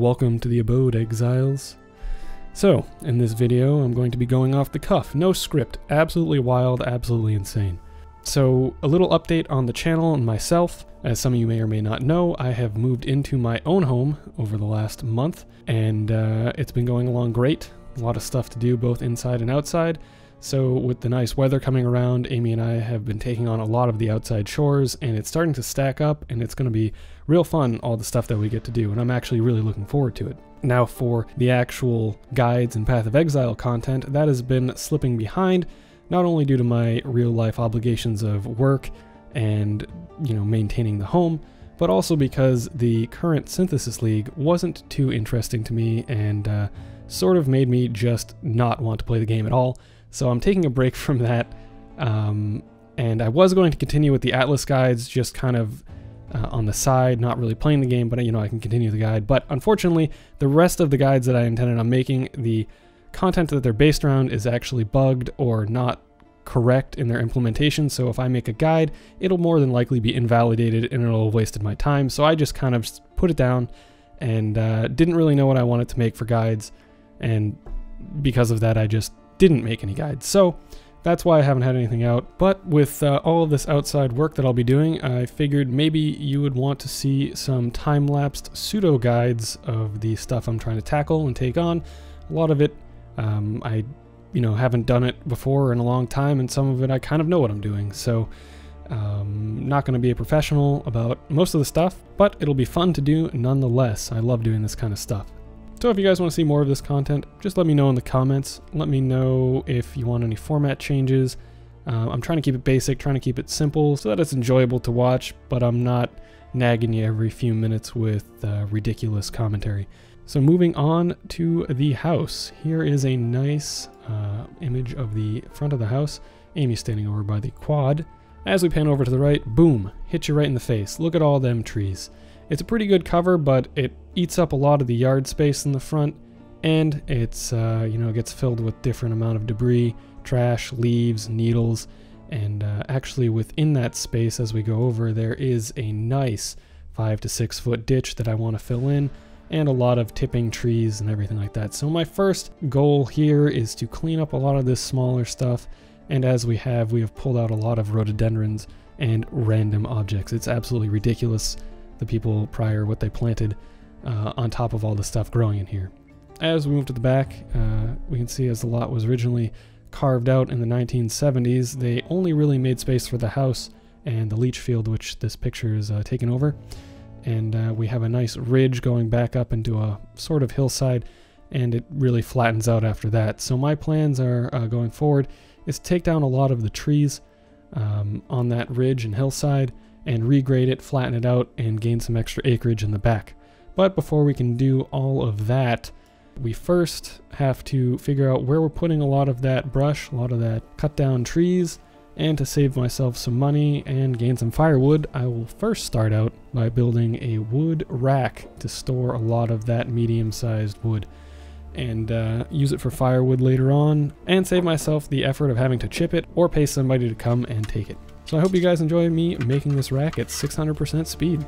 Welcome to the abode, exiles. So, in this video, I'm going to be going off the cuff. No script. Absolutely wild, absolutely insane. So, a little update on the channel and myself. As some of you may or may not know, I have moved into my own home over the last month, and it's been going along great. A lot of stuff to do, both inside and outside. So with the nice weather coming around, Amy and I have been taking on a lot of the outside chores, and it's starting to stack up, and it's going to be real fun, all the stuff that we get to do, and I'm actually really looking forward to it. Now for the actual guides and Path of Exile content, that has been slipping behind, not only due to my real life obligations of work and, maintaining the home, but also because the current Synthesis League wasn't too interesting to me and sort of made me just not want to play the game at all. So I'm taking a break from that, and I was going to continue with the Atlas guides, just kind of on the side, not really playing the game, but I can continue the guide. But unfortunately, the rest of the guides that I intended on making, the content that they're based around is actually bugged or not correct in their implementation. So if I make a guide, it'll more than likely be invalidated and it'll have wasted my time. So I just kind of put it down and didn't really know what I wanted to make for guides. And because of that, I just didn't make any guides. So that's why I haven't had anything out. But with all of this outside work that I'll be doing, I figured maybe you would want to see some time-lapsed pseudo guides of the stuff I'm trying to tackle and take on. A lot of it, I haven't done it before in a long time, and some of it I kind of know what I'm doing. So not going to be a professional about most of the stuff, but it'll be fun to do nonetheless. I love doing this kind of stuff. So if you guys want to see more of this content, just let me know in the comments. Let me know if you want any format changes. I'm trying to keep it basic, trying to keep it simple so that it's enjoyable to watch, but I'm not nagging you every few minutes with ridiculous commentary. So moving on to the house. Here is a nice image of the front of the house. Amy's standing over by the quad. As we pan over to the right, boom, hit you right in the face. Look at all them trees. It's a pretty good cover, but it eats up a lot of the yard space in the front, and it's, gets filled with different amount of debris, trash, leaves, needles, and actually within that space as we go over, there is a nice 5 to 6 foot ditch that I want to fill in, and a lot of tipping trees and everything like that. So my first goal here is to clean up a lot of this smaller stuff, and as we have pulled out a lot of rhododendrons and random objects. It's absolutely ridiculous, the people prior, what they planted on top of all the stuff growing in here. As we move to the back, we can see as the lot was originally carved out in the 1970s, they only really made space for the house and the leach field, which this picture is taken over. And we have a nice ridge going back up into a sort of hillside, and it really flattens out after that. So my plans are going forward is to take down a lot of the trees on that ridge and hillside and regrade it, flatten it out, and gain some extra acreage in the back. But before we can do all of that, we first have to figure out where we're putting a lot of that brush, a lot of that cut down trees, and to save myself some money and gain some firewood, I will first start out by building a wood rack to store a lot of that medium-sized wood and use it for firewood later on, and save myself the effort of having to chip it or pay somebody to come and take it. So I hope you guys enjoy me making this rack at 600% speed.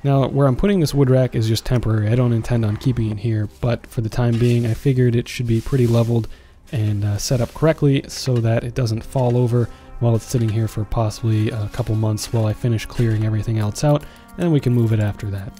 Now, where I'm putting this wood rack is just temporary. I don't intend on keeping it here, but for the time being, I figured it should be pretty leveled and set up correctly so that it doesn't fall over while it's sitting here for possibly a couple months while I finish clearing everything else out, and we can move it after that.